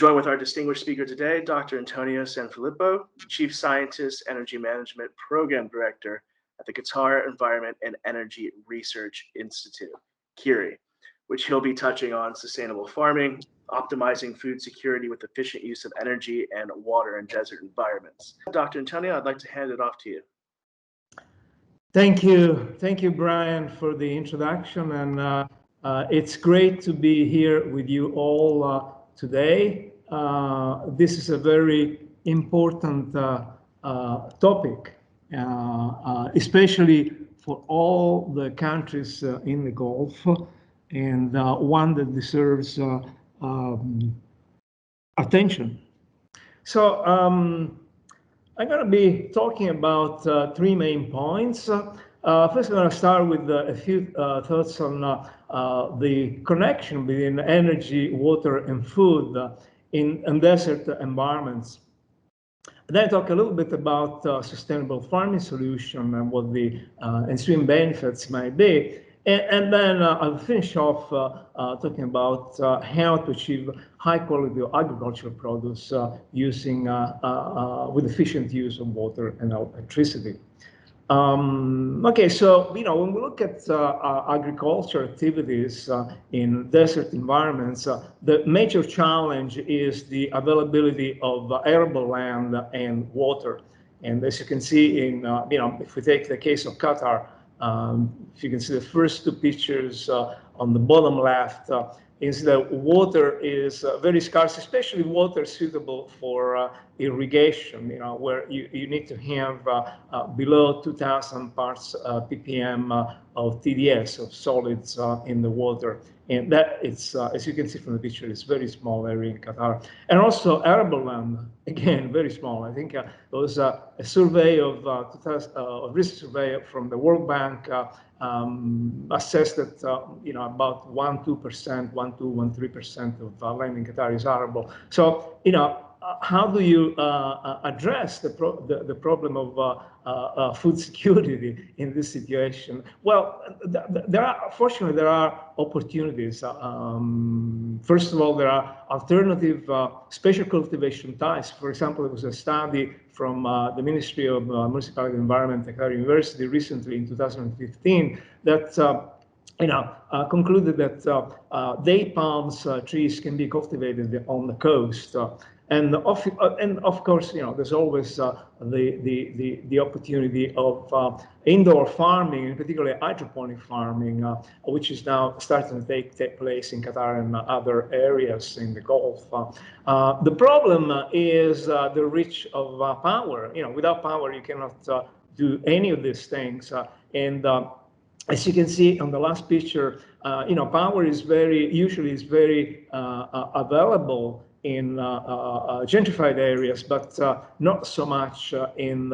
joined with our distinguished speaker today, Dr. Antonio Sanfilippo, Chief Scientist, Energy Management Program Director at the Qatar Environment and Energy Research Institute, QERI, which he'll be touching on sustainable farming, optimizing food security with efficient use of energy and water in desert environments. Dr. Antonio, I'd like to hand it off to you. Thank you, Brian, for the introduction, and it's great to be here with you all today. This is a very important topic, especially for all the countries in the Gulf, and one that deserves attention. So I'm going to be talking about three main points. First, I'm going to start with a few thoughts on the connection between energy, water, and food in desert environments. Then I talk a little bit about sustainable farming solution and what the ensuing benefits might be. And then I'll finish off talking about how to achieve high quality agricultural produce using with efficient use of water and electricity. Okay, so when we look at agriculture activities in desert environments, the major challenge is the availability of arable land and water. And as you can see in if we take the case of Qatar, if you can see the first two pictures on the bottom left, is that water is very scarce, especially water suitable for irrigation, where you need to have below 2,000 parts ppm of TDS, of solids in the water. And that it's, as you can see from the picture, it's very small area in Qatar. And also arable land, again, very small. I think there was a survey of a recent survey from the World Bank assessed that about 1-3% of land in Qatar is arable. So how do you address the problem of food security in this situation? Well, fortunately there are opportunities. First of all, there are alternative special cultivation types. For example, there was a study from the Ministry of Municipal Environment at Qatar University recently in 2015 that concluded that date palms trees can be cultivated on the coast. And of course, there's always the opportunity of indoor farming, in particular hydroponic farming, which is now starting to take place in Qatar and other areas in the Gulf. The problem is the reach of power. Without power, you cannot do any of these things. As you can see on the last picture, power is usually very available in gentrified areas, but not so much on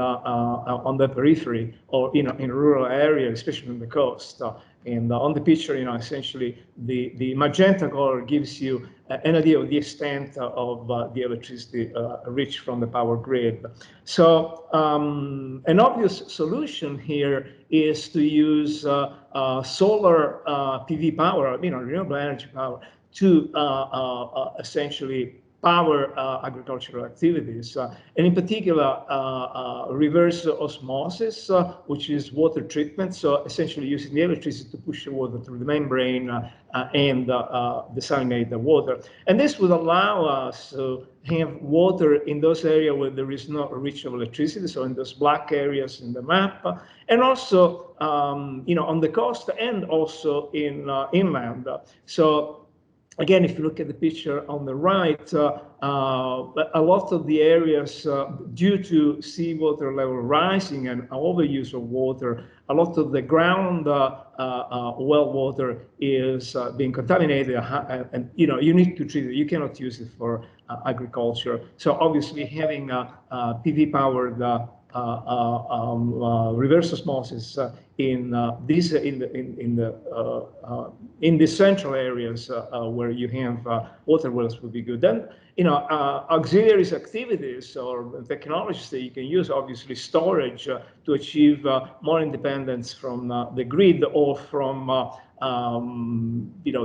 the periphery or in rural areas, especially on the coast. And on the picture, essentially the magenta color gives you an idea of the extent of the electricity reached from the power grid. So an obvious solution here is to use solar PV power, renewable energy power, to essentially power agricultural activities, and in particular reverse osmosis, which is water treatment, so essentially using the electricity to push the water through the membrane and desalinate the water. And this would allow us to have water in those areas where there is no reach of electricity, so in those black areas in the map, and also on the coast and also in inland. So again, if you look at the picture on the right, a lot of the areas, due to seawater level rising and overuse of water, a lot of the ground well water is being contaminated, and you need to treat it. You cannot use it for agriculture. So obviously, having PV powered reverse osmosis in the central areas where you have water wells would be good. Then auxiliaries activities or technologies that you can use, obviously storage to achieve more independence from the grid or from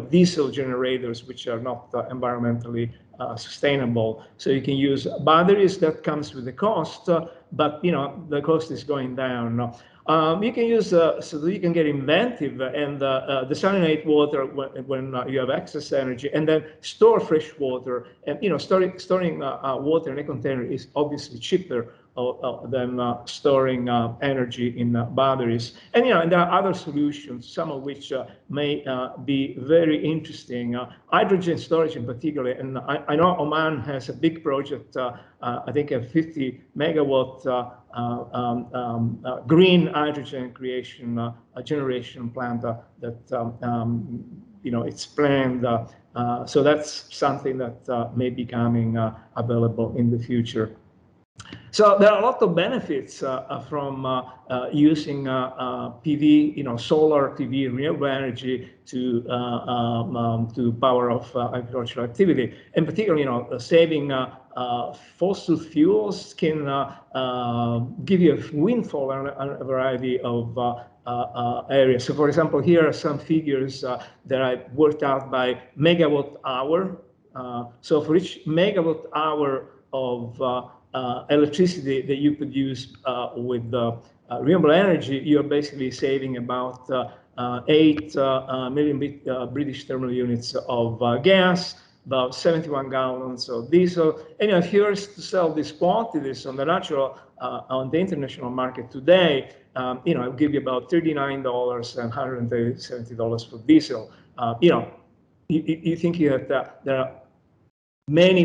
diesel generators, which are not environmentally sustainable. So you can use batteries. That comes with the cost, but the cost is going down. You can use so that you can get inventive and desalinate water when you have excess energy, and then store fresh water. And storing water in a container is obviously cheaper than storing energy in batteries. And and there are other solutions, some of which may be very interesting. Hydrogen storage in particular, and I know Oman has a big project. I think a 50 megawatt green hydrogen creation a generation plant that it's planned. So that's something that may be coming available in the future. So there are a lot of benefits from using PV, solar PV, renewable energy to power of agricultural activity. In particular, saving fossil fuels can give you a windfall on a variety of areas. So, for example, here are some figures that I worked out by megawatt hour. So for each megawatt hour of electricity that you produce with renewable energy, you're basically saving about 8 million British thermal units of gas, about 71 gallons of diesel. And if you were to sell these quantities on the international market today, it will give you about $39 and $170 for diesel. You think that there are many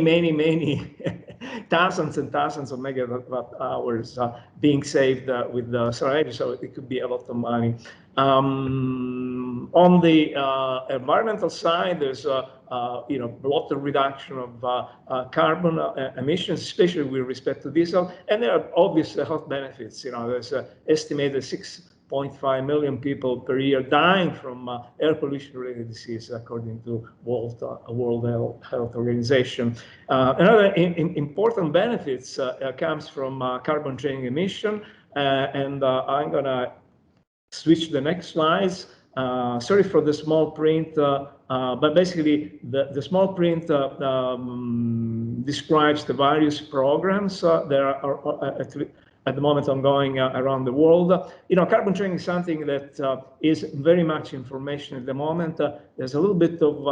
thousands and thousands of megawatt hours being saved with solar energy, so it could be a lot of money. On the environmental side, there's a lot of reduction of carbon emissions, especially with respect to diesel, and there are obvious health benefits. There's estimated 6.5 million people per year dying from air pollution-related disease, according to World Health Organization. Another important benefits comes from carbon trading emission, and I'm gonna switch to the next slides. Sorry for the small print, but basically the small print describes the various programs that are at the moment ongoing around the world. Carbon trading is something that is very much information at the moment. There's a little bit of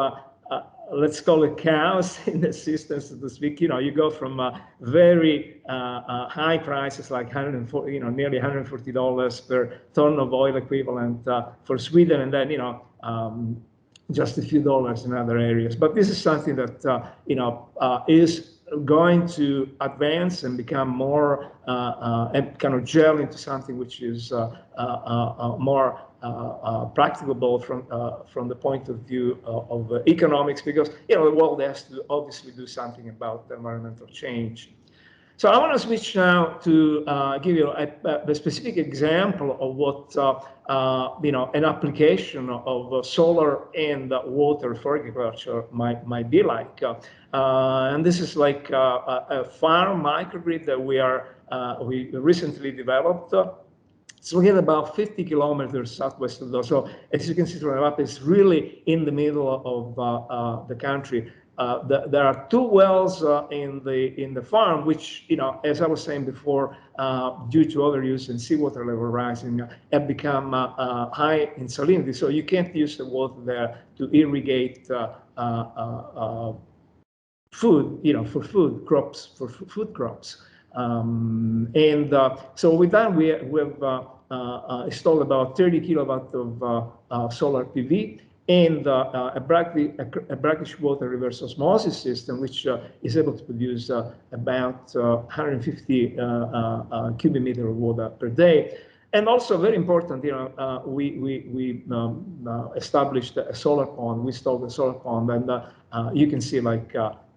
let's call it chaos in the system, so to speak. You go from very high prices like nearly $140 per ton of oil equivalent for Sweden, and then just a few dollars in other areas. But this is something that is going to advance and become more and kind of gel into something which is more practicable from the point of view of economics, because the world has to obviously do something about environmental change. So I want to switch now to give you a specific example of what an application of solar and water for agriculture might be like. And this is like a farm microgrid that we recently developed. So we have about 50 kilometers southwest of those. So as you can see from the map, it's really in the middle of the country. There are 2 wells in the farm, which, as I was saying before, due to overuse and seawater level rising, have become high in salinity. So you can't use the water there to irrigate food, for food crops, food crops. So with that, we have installed about 30 kilowatts of solar PV and a brackish water reverse osmosis system, which is able to produce about 150 cubic meter of water per day. And also very important, we established a solar pond. We installed a solar pond, and you can see like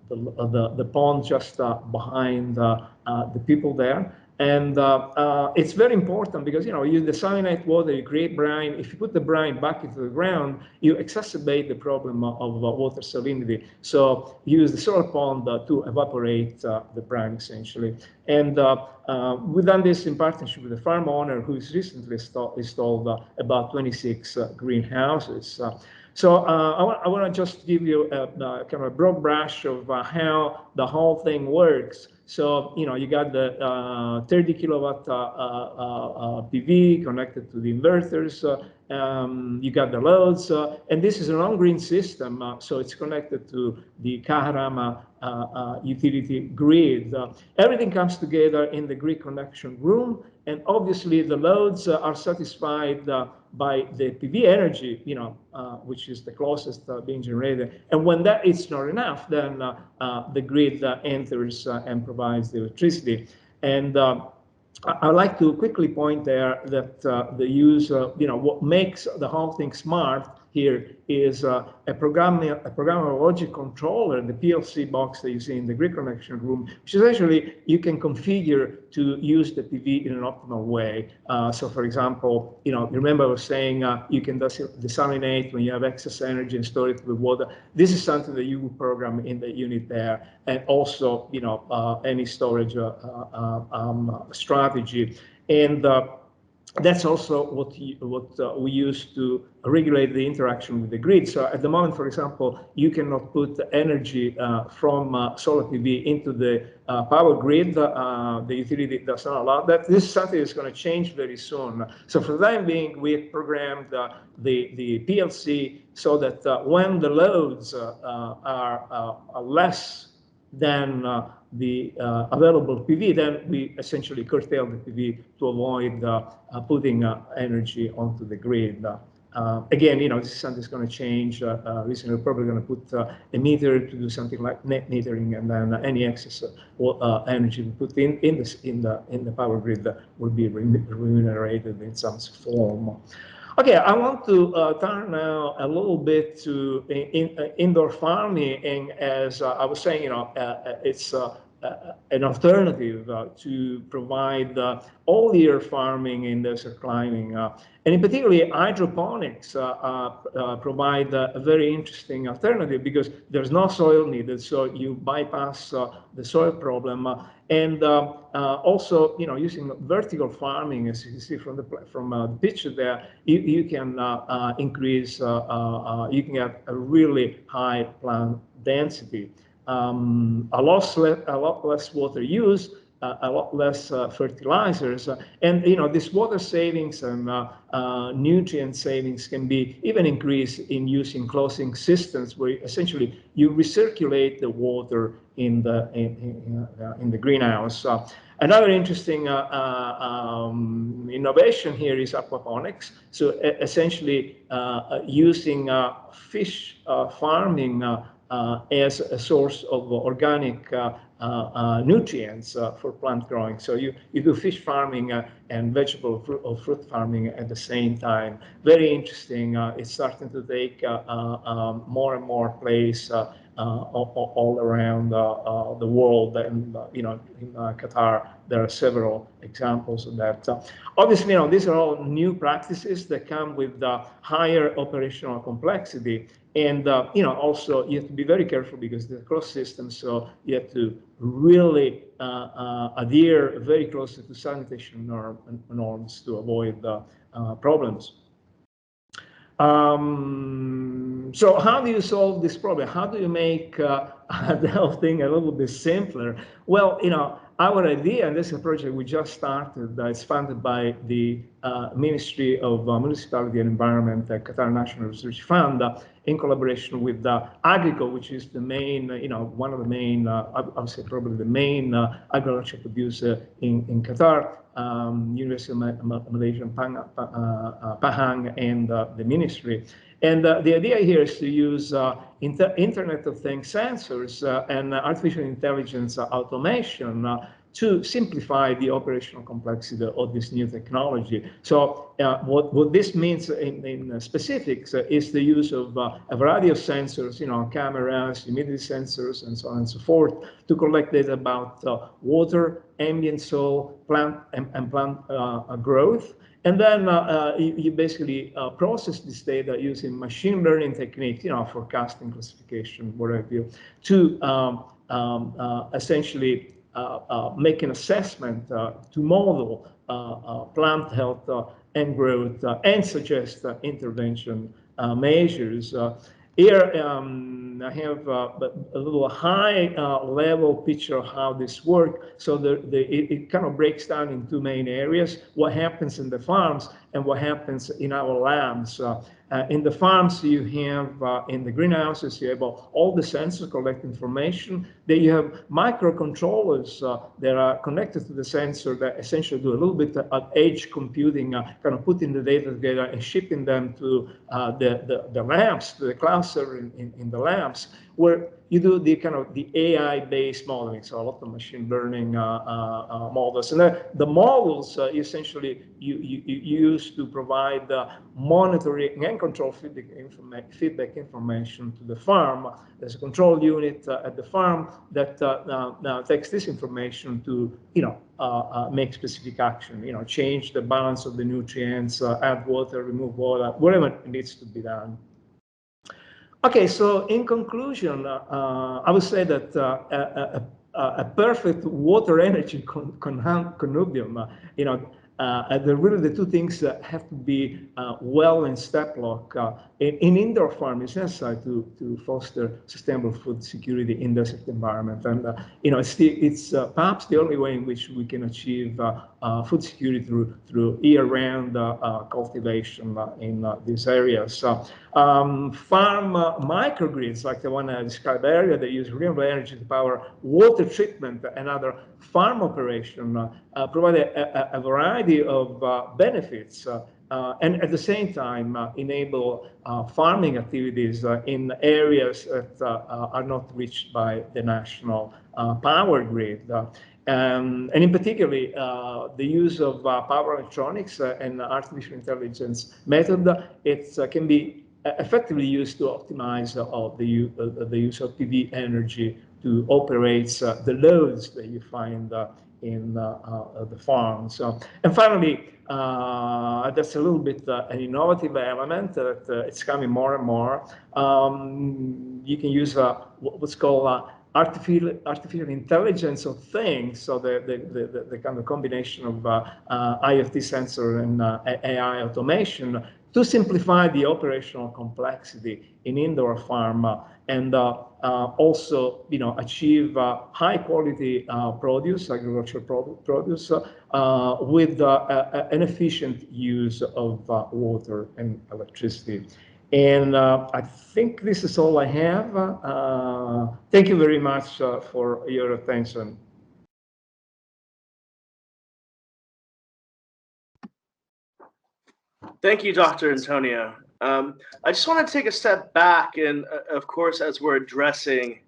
the pond just behind the people there. And it's very important because, you desalinate water, you create brine. If you put the brine back into the ground, you exacerbate the problem of water salinity. So you use the solar pond to evaporate the brine, essentially. And we've done this in partnership with the farm owner, who's recently installed about 26 greenhouses. So I want to just give you kind of a broad brush of how the whole thing works. So, you got the 30 kilowatt PV connected to the inverters. You got the loads, and this is an on-grid system, so it's connected to the Kahramaa utility grid. Everything comes together in the grid connection room, and obviously the loads are satisfied by the PV energy, which is the closest being generated. And when that is not enough, then the grid enters and provides the electricity. And I'd like to quickly point there that the use, what makes the whole thing smart here is a programmable logic controller, the PLC box that you see in the grid connection room, which is actually you can configure to use the PV in an optimal way. So, for example, remember I was saying you can desalinate when you have excess energy and store it with water. This is something that you would program in the unit there, and also any storage strategy. And that's also what we use to regulate the interaction with the grid. So at the moment, for example, you cannot put energy from solar PV into the power grid. The utility does not allow that. This is something that's going to change very soon. So for the time being, we have programmed the PLC so that when the loads are less than the available PV, then we essentially curtail the PV to avoid putting energy onto the grid. Again, this is something that's going to change. Recently, we're probably going to put a meter to do something like net metering, and then any excess energy we put in the power grid will be remunerated in some form. Okay, I want to turn now a little bit to indoor farming, and as I was saying, it's an alternative to provide all-year farming in desert climbing. And in particular, hydroponics provide a very interesting alternative because there's no soil needed, so you bypass the soil problem. And also, using vertical farming, as you can see from the picture there, you can increase, you can get a really high plant density. A lot less water use, a lot less fertilizers, and this water savings and nutrient savings can be even increased in using closing systems, where essentially you recirculate the water in the greenhouse. Another interesting innovation here is aquaponics. So essentially using fish farming as a source of organic nutrients for plant growing. So you do fish farming and vegetable or fruit farming at the same time. Very interesting. It's starting to take more and more place all around the world. And in Qatar, there are several examples of that. Obviously, these are all new practices that come with higher operational complexity. And also you have to be very careful because they're cross systems, so you have to really adhere very closely to sanitation norms to avoid problems. So how do you solve this problem? How do you make the whole thing a little bit simpler? Well, our idea, and this is a project we just started, it's funded by the Ministry of Municipality and Environment, Qatar National Research Fund, in collaboration with Agrico, which is the main, one of the main, I would say probably the main agricultural producer in Qatar, University of Malaysia, Pahang, and the ministry. And the idea here is to use Internet of Things sensors and artificial intelligence automation to simplify the operational complexity of this new technology. So what this means in specifics is the use of a variety of sensors, cameras, humidity sensors, and so on and so forth, to collect data about water, ambient soil, plant and plant growth. And then you basically process this data using machine learning techniques, forecasting, classification, whatever, to essentially make an assessment to model plant health and growth and suggest intervention measures. Here I have a little high level picture of how this works. So it kind of breaks down in two main areas: what happens in the farms and what happens in our labs. In the farms, you have, in the greenhouses, you have all the sensors collect information. Then you have microcontrollers that are connected to the sensor that essentially do a little bit of edge computing, kind of putting the data together and shipping them to the labs, to the cloud server in the labs, where you do the kind of the AI-based modeling, so a lot of machine learning models. And the models essentially you use to provide monitoring and control feedback information to the farm. There's a control unit at the farm that now takes this information to make specific action. Change the balance of the nutrients, add water, remove water, whatever needs to be done. Okay, so in conclusion, I would say that a perfect water energy connubium, really the two things that have to be well in step lock. In indoor farming, it's necessary to foster sustainable food security in the environment, and it's perhaps the only way in which we can achieve food security through year-round cultivation in these areas. Farm microgrids, like the one I described earlier, that use renewable energy to power water treatment and other farm operation, provide a variety of benefits, and at the same time enable farming activities in areas that are not reached by the national power grid. And in particular, the use of power electronics and artificial intelligence method, it can be effectively used to optimize the use of PV energy to operate the loads that you find in the farm. So, and finally, that's a little bit an innovative element that it's coming more and more. You can use what's called artificial intelligence of things, so the kind of combination of IoT sensor and AI automation to simplify the operational complexity in indoor farm and also achieve high quality produce, agricultural produce, with an efficient use of water and electricity. And I think this is all I have. Thank you very much for your attention. Thank you, Dr. Antonio. I just want to take a step back, and of course, as we're addressing,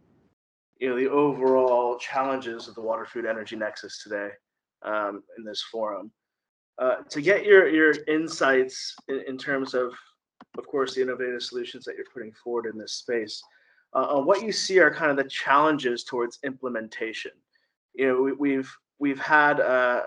the overall challenges of the water, food, energy nexus today in this forum, to get your insights in terms of course, the innovative solutions that you're putting forward in this space, on what you see are kind of the challenges towards implementation. We've had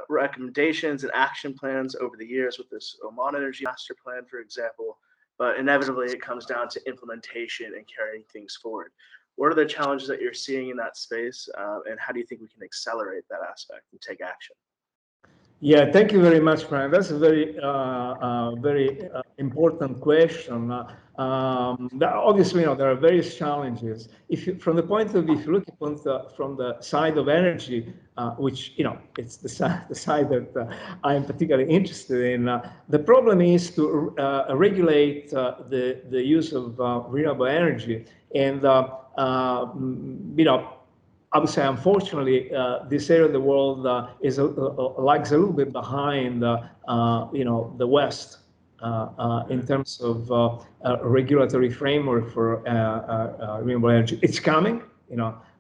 recommendations and action plans over the years with this Oman Energy Master Plan, for example, but inevitably it comes down to implementation and carrying things forward. What are the challenges that you're seeing in that space, and how do you think we can accelerate that aspect and take action? Yeah, thank you very much, Brian. That's a very, very important question. Obviously, there are various challenges. From the point of view, if you look at from the side of energy, which it's the side that I'm particularly interested in. The problem is to regulate the use of renewable energy, and I would say, unfortunately, this area of the world lags a little bit behind, the West in terms of regulatory framework for renewable energy. It's coming,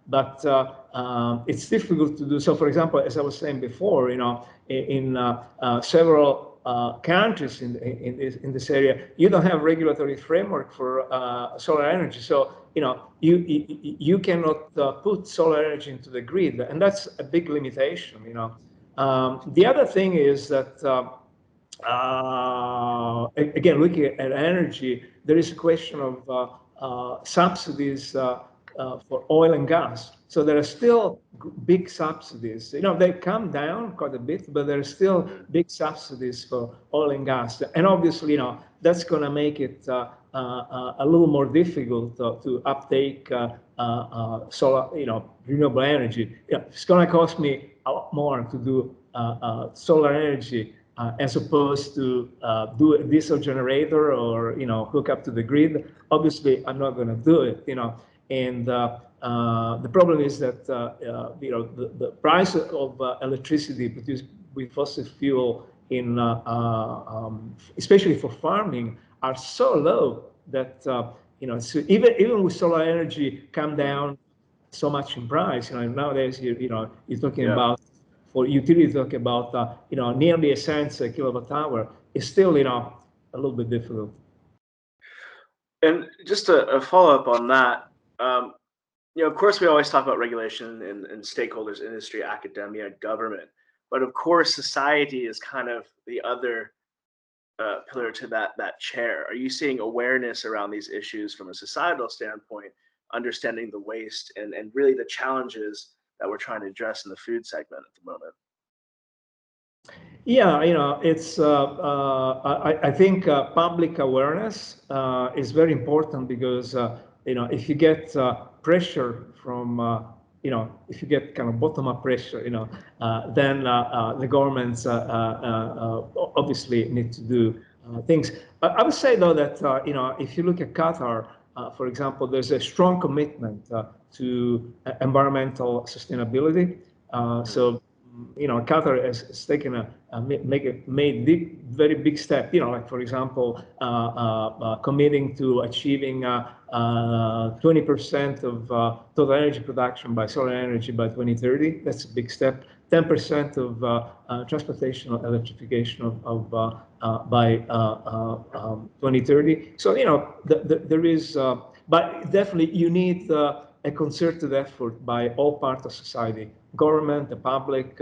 but it's difficult to do. So, for example, as I was saying before, in several countries in this area, you don't have regulatory framework for solar energy. So you cannot put solar energy into the grid, and that's a big limitation. The other thing is that again, looking at energy, there is a question of subsidies for oil and gas. So there are still big subsidies. They come down quite a bit, but there are still big subsidies for oil and gas. And obviously, that's going to make it a little more difficult to uptake solar, renewable energy. It's going to cost me a lot more to do solar energy as opposed to do a diesel generator or hook up to the grid. Obviously, I'm not going to do it. And the problem is that the price of electricity produced with fossil fuel in especially for farming are so low that so even with solar energy come down so much in price. Nowadays you're talking about, for utility, talk about nearly a cent a kilowatt hour. Is still a little bit difficult. And just a follow up on that, of course, we always talk about regulation and stakeholders, industry, academia, government, but of course, society is kind of the other pillar to that chair. Are you seeing awareness around these issues from a societal standpoint, understanding the waste and really the challenges that we're trying to address in the food segment at the moment? Yeah, it's. I think public awareness is very important because if you get pressure from if you get kind of bottom-up pressure, then the governments obviously need to do things. I would say though that if you look at Qatar, for example, there's a strong commitment to environmental sustainability. So Qatar has taken made very big step. Like for example, committing to achieving 20% of total energy production by solar energy by 2030. That's a big step. 10% of transportation electrification by 2030. So there is, but definitely you need a concerted effort by all parts of society. Government, the public,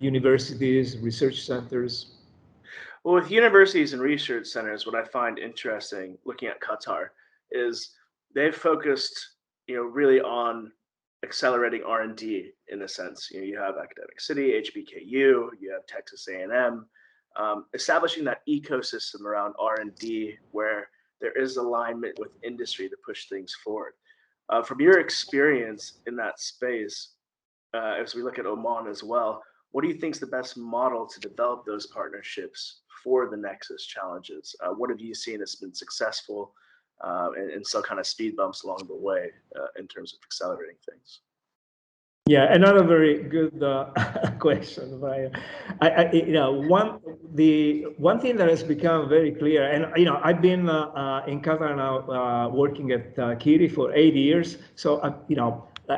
universities, research centers. Well, with universities and research centers, what I find interesting looking at Qatar is they've focused, really on accelerating R&D in a sense. You have Academic City, HBKU, you have Texas A&M, establishing that ecosystem around R&D where there is alignment with industry to push things forward. From your experience in that space, as we look at Oman as well, what do you think is the best model to develop those partnerships for the Nexus challenges? What have you seen that's been successful and still kind of speed bumps along the way in terms of accelerating things? Yeah, another very good question, Brian. One thing that has become very clear, and I've been in Qatar now working at Kiri for 8 years. So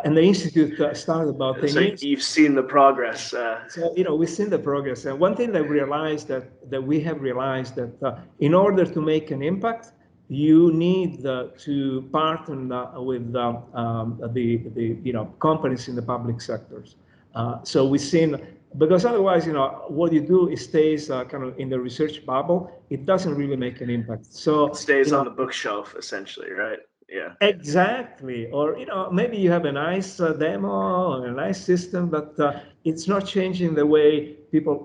and the institute started about 10 years. You've seen the progress. So we've seen the progress, and one thing that we have realized that in order to make an impact, you need to partner with the companies in the public sectors. So we've seen, because otherwise, what you do is stays kind of in the research bubble. It doesn't really make an impact. So it stays on the bookshelf, essentially, right? Yeah. Exactly. Or maybe you have a nice demo or a nice system, but it's not changing the way people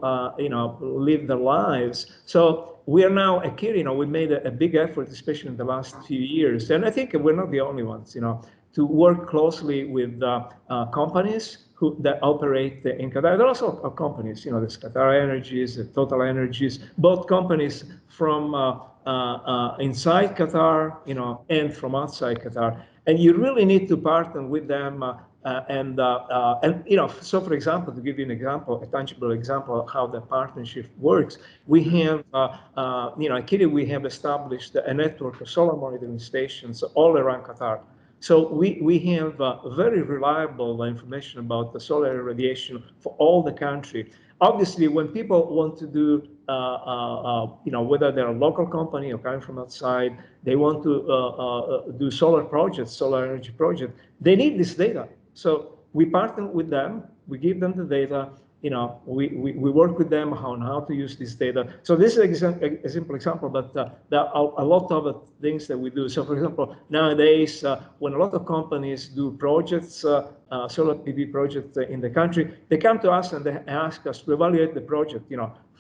live their lives. So we are now at Kiri, we made a big effort, especially in the last few years, and I think we're not the only ones, to work closely with companies that operate in Qatar. There are also companies, there's Qatar Energies, Total Energies, both companies from inside Qatar, and from outside Qatar, and you really need to partner with them. So for example, to give you an example, a tangible example of how the partnership works, we have, at Kiri, we have established a network of solar monitoring stations all around Qatar. So we have very reliable information about the solar irradiation for all the country. Obviously, when people want to do, whether they're a local company or coming from outside, they want to do solar projects, solar energy projects, they need this data. So we partner with them, we give them the data, we work with them on how to use this data. So this is a simple example, but there are a lot of things that we do. So for example, nowadays, when a lot of companies do projects, solar PV projects in the country, they come to us and they ask us to evaluate the project,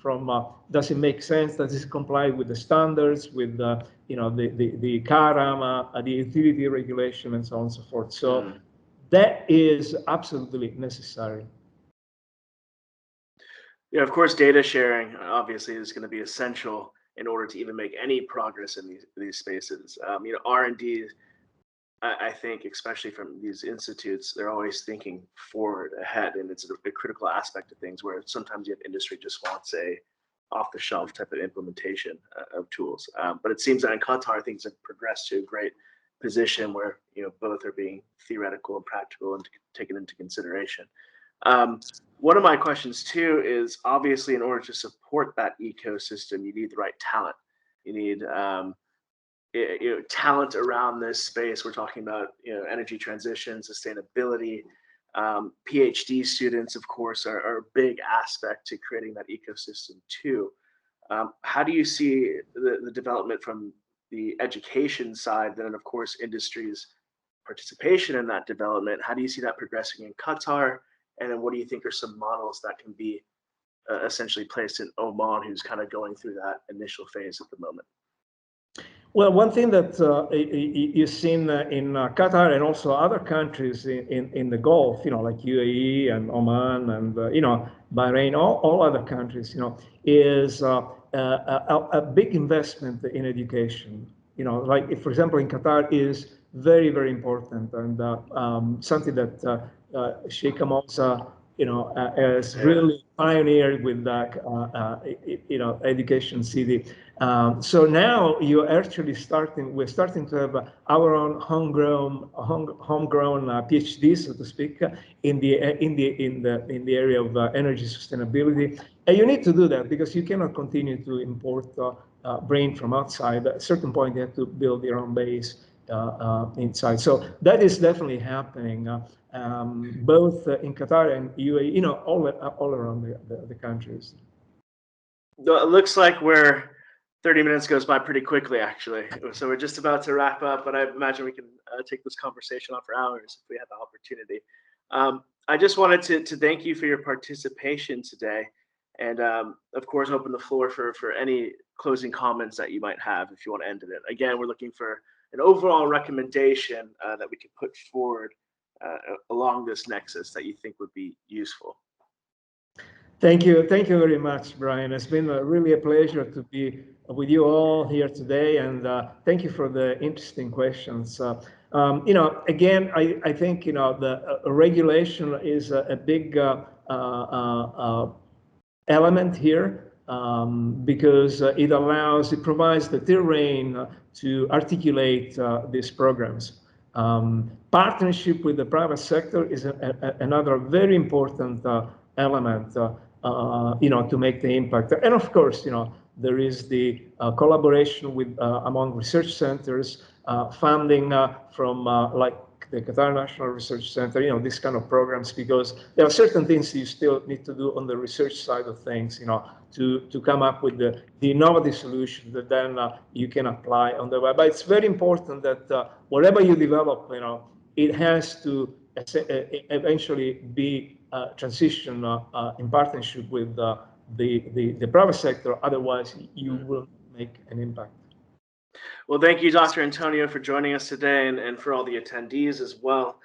from does it make sense, does it comply with the standards, with the CARAM, the utility regulation, and so on and so forth. So that is absolutely necessary. Yeah, of course, data sharing obviously is going to be essential in order to even make any progress in these spaces. R&D, I think, especially from these institutes, they're always thinking forward ahead, and it's a critical aspect of things where sometimes you have industry just wants a off-the-shelf type of implementation of tools. But it seems that in Qatar, things have progressed to a great position where both are being theoretical and practical and taken into consideration. One of my questions too is obviously in order to support that ecosystem, you need the right talent. You need talent around this space. We're talking about energy transition, sustainability. PhD students, of course, are a big aspect to creating that ecosystem too. How do you see the development from the education side, then of course industry's participation in that development? How do you see that progressing in Qatar? And then what do you think are some models that can be essentially placed in Oman, who's kind of going through that initial phase at the moment? Well, one thing that you've seen in Qatar and also other countries in the Gulf, like UAE and Oman and Bahrain, all other countries, is a big investment in education. Like if, for example, in Qatar is very, very important, and something that Sheikh Hamza has really pioneered with that, education city. So now we're starting to have our own homegrown PhD, so to speak, in the area of energy sustainability. And you need to do that because you cannot continue to import brain from outside. At a certain point, you have to build your own base inside. So that is definitely happening, both in Qatar and UAE, all around the countries. It looks like 30 minutes goes by pretty quickly, actually. So we're just about to wrap up, but I imagine we can take this conversation on for hours if we have the opportunity. I just wanted to thank you for your participation today, and of course, open the floor for any closing comments that you might have if you want to end it. Again, we're looking for an overall recommendation that we could put forward along this nexus that you think would be useful. Thank you very much, Brian. It's been really a pleasure to be with you all here today, and thank you for the interesting questions. Again, I think the regulation is a big element here, because it provides the terrain to articulate these programs. Partnership with the private sector is another very important element, to make the impact. And of course, there is the collaboration with among research centers, funding from like the Qatar National Research Center, these kind of programs, because there are certain things you still need to do on the research side of things, to come up with the innovative solution that then you can apply on the web. But it's very important that whatever you develop, it has to eventually be transition in partnership with the private sector. Otherwise, you will make an impact. Well, thank you, Dr. Antonio, for joining us today, and for all the attendees as well.